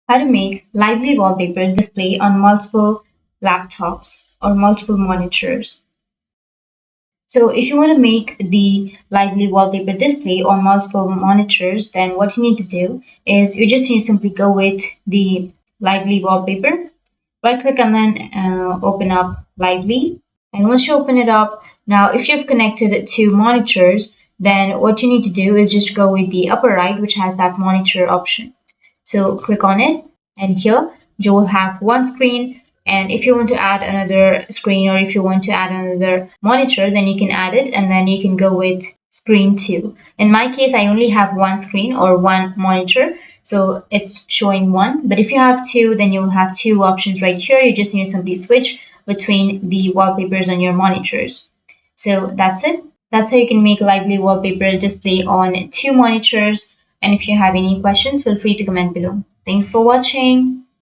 How to make Lively Wallpaper display on multiple laptops or multiple monitors. So if you want to make the Lively Wallpaper display on multiple monitors, then what you need to do is you just need to simply go with the Lively Wallpaper, right click and then open up Lively. And once you open it up, now if you've connected it to monitors, then what you need to do is just go with the upper right, which has that monitor option. So click on it, and here you will have one screen. And if you want to add another screen or if you want to add another monitor, then you can add it and then you can go with screen 2. In my case, I only have one screen or one monitor, so it's showing one. But if you have two, then you'll have two options right here. You just need to simply switch between the wallpapers on your monitors. So that's it. That's how you can make a Lively Wallpaper display on two monitors. And if you have any questions, feel free to comment below. Thanks for watching.